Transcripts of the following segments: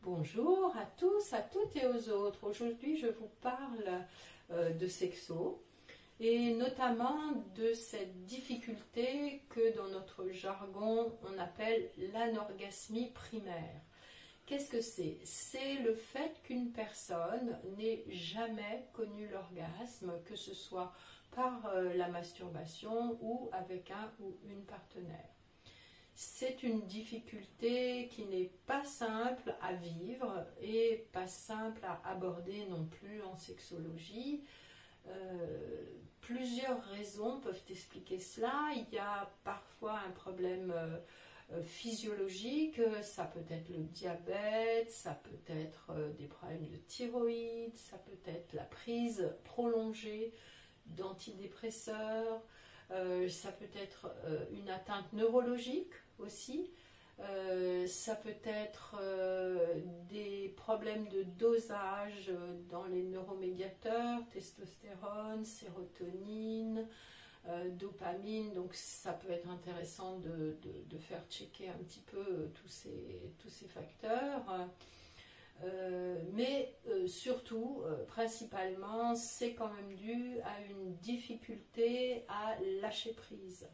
Bonjour à tous, à toutes et aux autres. Aujourd'hui, je vous parle de sexo et notamment de cette difficulté que dans notre jargon, on appelle l'anorgasmie primaire. Qu'est-ce que c'est? C'est le fait qu'une personne n'ait jamais connu l'orgasme, que ce soit par la masturbation ou avec un ou une partenaire. C'est une difficulté qui n'est pas simple à vivre et pas simple à aborder non plus en sexologie. Plusieurs raisons peuvent expliquer cela. Il y a parfois un problème physiologique, ça peut être le diabète, ça peut être des problèmes de thyroïde, ça peut être la prise prolongée d'antidépresseurs, ça peut être une atteinte neurologique aussi, ça peut être des problèmes de dosage dans les neuromédiateurs, testostérone, sérotonine, dopamine, donc ça peut être intéressant de faire checker un petit peu tous ces facteurs. Mais surtout, principalement, c'est quand même dû à une difficulté à lâcher prise.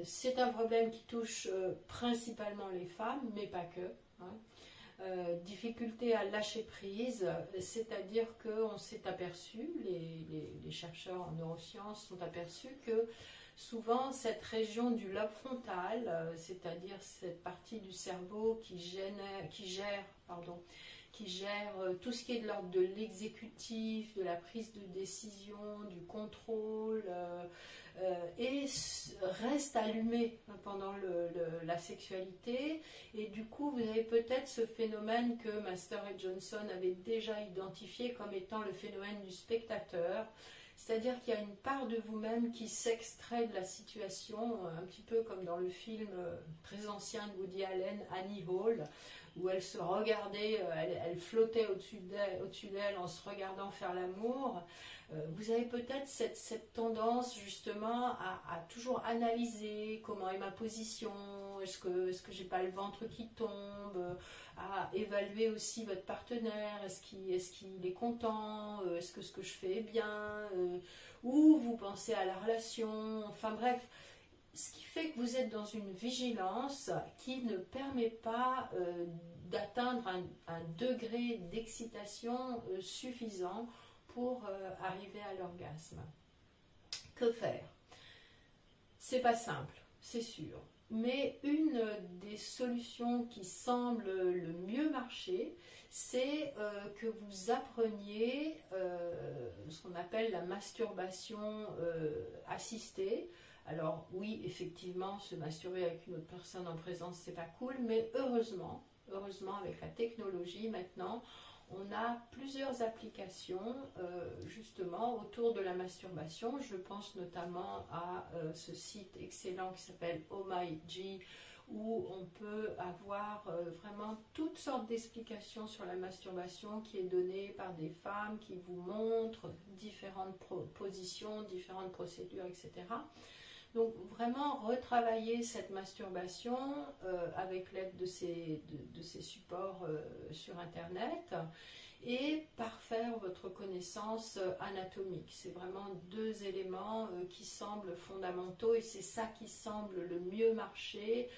C'est un problème qui touche principalement les femmes, mais pas que. Difficulté à lâcher prise, c'est-à-dire qu'on s'est aperçu, les chercheurs en neurosciences sont aperçus que souvent cette région du lobe frontal, c'est-à-dire cette partie du cerveau qui gère tout ce qui est de l'ordre de l'exécutif, de la prise de décision, du contrôle, et reste allumé pendant la sexualité. Et du coup, vous avez peut-être ce phénomène que Master et Johnson avaient déjà identifié comme étant le phénomène du spectateur. C'est-à-dire qu'il y a une part de vous-même qui s'extrait de la situation, un petit peu comme dans le film très ancien de Woody Allen, Annie Hall, où elle se regardait, elle flottait au-dessus d'elle en se regardant faire l'amour. Vous avez peut-être cette tendance justement à toujours analyser comment est ma position, est-ce que j'ai pas le ventre qui tombe, à évaluer aussi votre partenaire, est-ce qu'il est content, est-ce que ce que je fais est bien, ou vous pensez à la relation, enfin bref. Ce qui fait que vous êtes dans une vigilance qui ne permet pas d'atteindre un degré d'excitation suffisant pour arriver à l'orgasme. Que faire? C'est pas simple, c'est sûr. Mais une des solutions qui semble le mieux marcher, c'est que vous appreniez ce qu'on appelle la masturbation assistée. Alors oui, effectivement, se masturber avec une autre personne en présence, c'est pas cool, mais heureusement, avec la technologie maintenant, on a plusieurs applications justement autour de la masturbation. Je pense notamment à ce site excellent qui s'appelle OhMyG, où on peut avoir vraiment toutes sortes d'explications sur la masturbation qui est donnée par des femmes qui vous montrent différentes positions, différentes procédures, etc. Donc vraiment retravailler cette masturbation avec l'aide de ces supports sur internet et parfaire votre connaissance anatomique. C'est vraiment deux éléments qui semblent fondamentaux et c'est ça qui semble le mieux marcher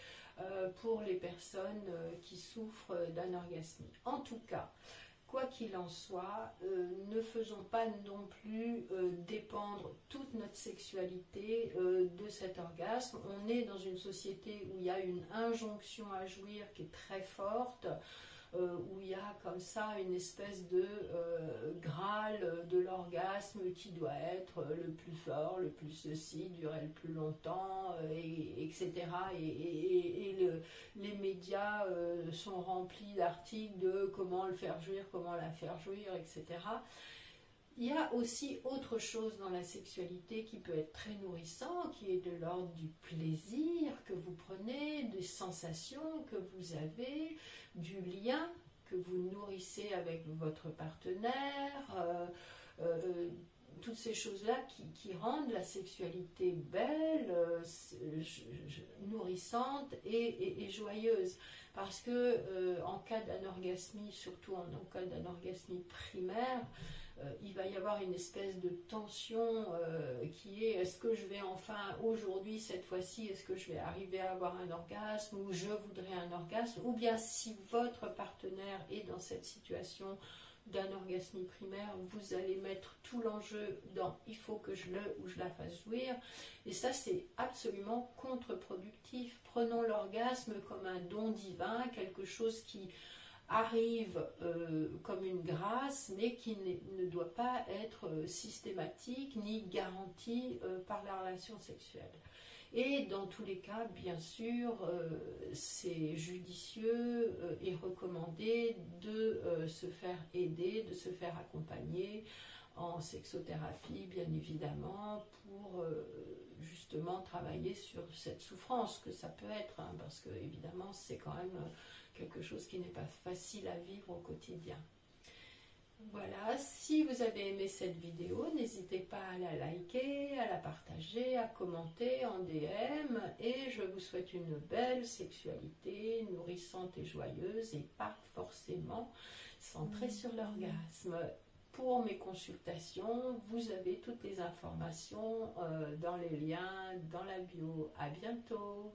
pour les personnes qui souffrent d'anorgasmie. En tout cas, quoi qu'il en soit, ne faisons pas non plus dépendre toute notre sexualité de cet orgasme. On est dans une société où il y a une injonction à jouir qui est très forte, où il y a comme ça une espèce de graal de l'orgasme qui doit être le plus fort, le plus ceci, durer le plus longtemps, etc. Et les médias sont remplis d'articles de comment le faire jouir, comment la faire jouir, etc. Il y a aussi autre chose dans la sexualité qui peut être très nourrissant, qui est de l'ordre du plaisir que vous prenez, des sensations que vous avez, du lien que vous nourrissez avec votre partenaire, toutes ces choses-là qui rendent la sexualité belle, nourrissante et joyeuse. Parce que en cas d'anorgasmie, surtout en cas d'anorgasmie primaire, il va y avoir une espèce de tension qui est: est-ce que je vais enfin, aujourd'hui, cette fois-ci, est-ce que je vais arriver à avoir un orgasme, ou je voudrais un orgasme, ou bien si votre partenaire est dans cette situation d'anorgasmie primaire, vous allez mettre tout l'enjeu dans il faut que je le ou je la fasse jouir, et ça c'est absolument contre-productif. Prenons l'orgasme comme un don divin, quelque chose qui arrive comme une grâce, mais qui ne doit pas être systématique ni garanti par la relation sexuelle. Et dans tous les cas, bien sûr, c'est judicieux et recommandé de se faire aider, de se faire accompagner en sexothérapie, bien évidemment, pour justement travailler sur cette souffrance que ça peut être, hein, parce que évidemment, c'est quand même quelque chose qui n'est pas facile à vivre au quotidien. Voilà, si vous avez aimé cette vidéo, n'hésitez pas à la liker, à la partager, à commenter en DM, et je vous souhaite une belle sexualité nourrissante et joyeuse, et pas forcément centrée sur l'orgasme. Pour mes consultations, vous avez toutes les informations dans les liens, dans la bio. À bientôt!